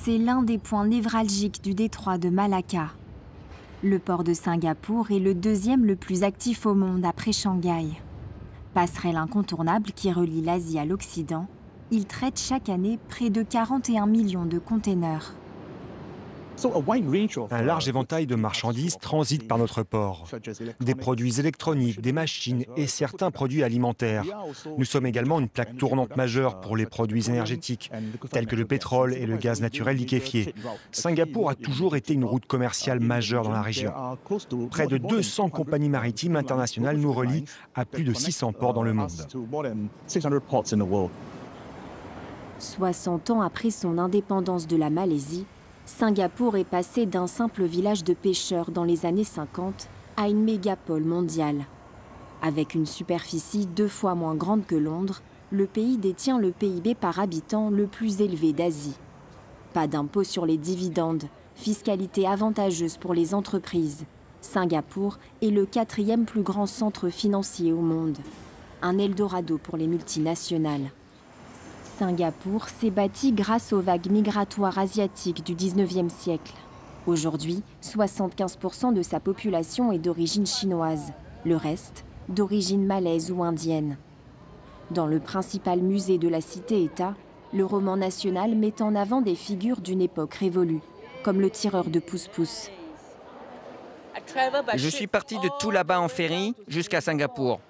c'est l'un des points névralgiques du détroit de Malacca. Le port de Singapour est le deuxième le plus actif au monde après Shanghai. Passerelle incontournable qui relie l'Asie à l'Occident, il traite chaque année près de 41 millions de containers. Un large éventail de marchandises transite par notre port. Des produits électroniques, des machines et certains produits alimentaires. Nous sommes également une plaque tournante majeure pour les produits énergétiques, tels que le pétrole et le gaz naturel liquéfié. Singapour a toujours été une route commerciale majeure dans la région. Près de 200 compagnies maritimes internationales nous relient à plus de 600 ports dans le monde. 60 ans après son indépendance de la Malaisie, Singapour est passé d'un simple village de pêcheurs dans les années 50 à une mégapole mondiale. Avec une superficie 2 fois moins grande que Londres, le pays détient le PIB par habitant le plus élevé d'Asie. Pas d'impôt sur les dividendes, fiscalité avantageuse pour les entreprises. Singapour est le 4e plus grand centre financier au monde. Un Eldorado pour les multinationales. Singapour s'est bâti grâce aux vagues migratoires asiatiques du 19e siècle. Aujourd'hui, 75% de sa population est d'origine chinoise, le reste d'origine malaise ou indienne. Dans le principal musée de la cité-État, le roman national met en avant des figures d'une époque révolue, comme le tireur de pousse-pousse. Je suis parti de tout là-bas en ferry jusqu'à Singapour.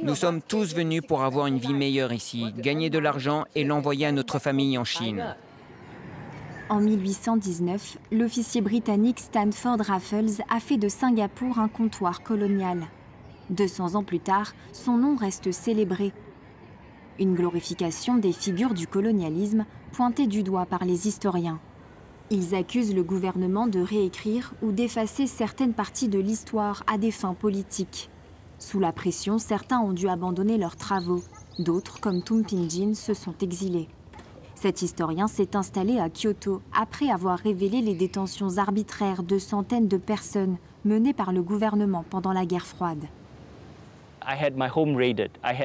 Nous sommes tous venus pour avoir une vie meilleure ici, gagner de l'argent et l'envoyer à notre famille en Chine. En 1819, l'officier britannique Stanford Raffles a fait de Singapour un comptoir colonial. 200 ans plus tard, son nom reste célébré. Une glorification des figures du colonialisme pointée du doigt par les historiens. Ils accusent le gouvernement de réécrire ou d'effacer certaines parties de l'histoire à des fins politiques. Sous la pression, certains ont dû abandonner leurs travaux. D'autres, comme Thum Ping Jin, se sont exilés. Cet historien s'est installé à Kyoto après avoir révélé les détentions arbitraires de centaines de personnes menées par le gouvernement pendant la guerre froide.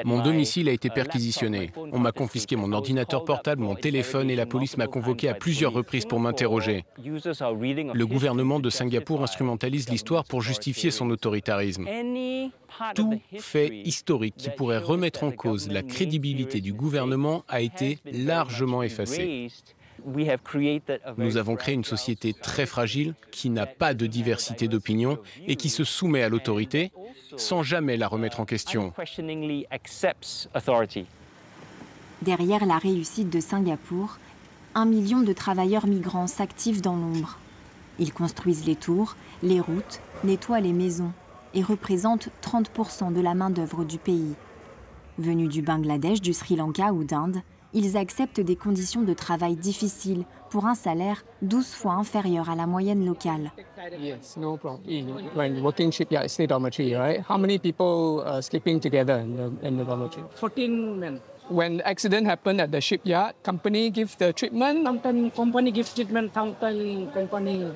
Mon domicile a été perquisitionné. On m'a confisqué mon ordinateur portable, mon téléphone et la police m'a convoqué à plusieurs reprises pour m'interroger. Le gouvernement de Singapour instrumentalise l'histoire pour justifier son autoritarisme. Tout fait historique qui pourrait remettre en cause la crédibilité du gouvernement a été largement effacé. Nous avons créé une société très fragile qui n'a pas de diversité d'opinion et qui se soumet à l'autorité sans jamais la remettre en question. Derrière la réussite de Singapour, 1 million de travailleurs migrants s'activent dans l'ombre. Ils construisent les tours, les routes, nettoient les maisons et représentent 30% de la main-d'œuvre du pays. Venus du Bangladesh, du Sri Lanka ou d'Inde, ils acceptent des conditions de travail difficiles pour un salaire 12 fois inférieur à la moyenne locale. Yes, no problem. When working shipyard, it's dormitory, right? How many people sleeping together in the dormitory? 14 men. When accident happened at the shipyard, company give the treatment. Sometimes company gives treatment, sometimes company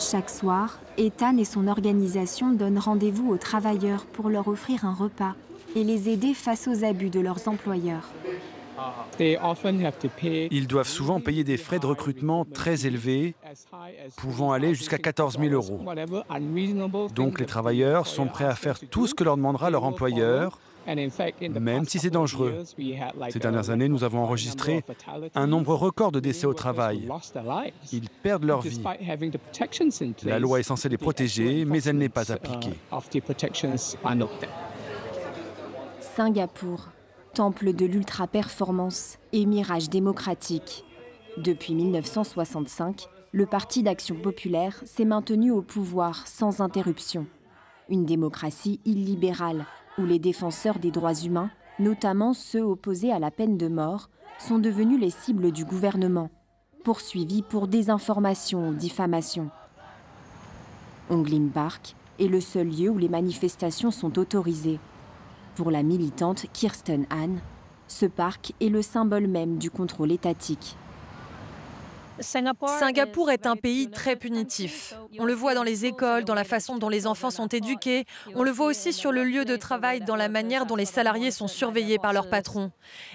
Chaque soir, Ethan et son organisation donnent rendez-vous aux travailleurs pour leur offrir un repas et les aider face aux abus de leurs employeurs. Ils doivent souvent payer des frais de recrutement très élevés, pouvant aller jusqu'à 14 000 €. Donc les travailleurs sont prêts à faire tout ce que leur demandera leur employeur, même si c'est dangereux. Ces dernières années, nous avons enregistré un nombre record de décès au travail. Ils perdent leur vie. La loi est censée les protéger, mais elle n'est pas appliquée. Singapour, temple de l'ultra-performance et mirage démocratique. Depuis 1965, le Parti d'action populaire s'est maintenu au pouvoir sans interruption. Une démocratie illibérale, où les défenseurs des droits humains, notamment ceux opposés à la peine de mort, sont devenus les cibles du gouvernement, poursuivis pour désinformation ou diffamation. Hong Lim Park est le seul lieu où les manifestations sont autorisées. Pour la militante Kirsten Han, ce parc est le symbole même du contrôle étatique. Singapour est un pays très punitif. On le voit dans les écoles, dans la façon dont les enfants sont éduqués. On le voit aussi sur le lieu de travail, dans la manière dont les salariés sont surveillés par leurs patrons.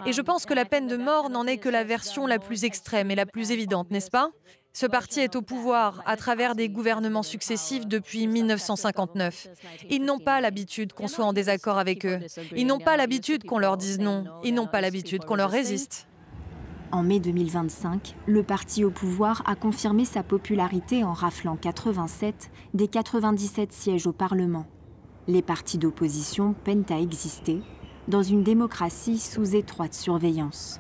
Et je pense que la peine de mort n'en est que la version la plus extrême et la plus évidente, n'est-ce pas ? Ce parti est au pouvoir à travers des gouvernements successifs depuis 1959. Ils n'ont pas l'habitude qu'on soit en désaccord avec eux. Ils n'ont pas l'habitude qu'on leur dise non. Ils n'ont pas l'habitude qu'on leur résiste. En mai 2025, le parti au pouvoir a confirmé sa popularité en raflant 87 des 97 sièges au Parlement. Les partis d'opposition peinent à exister dans une démocratie sous étroite surveillance.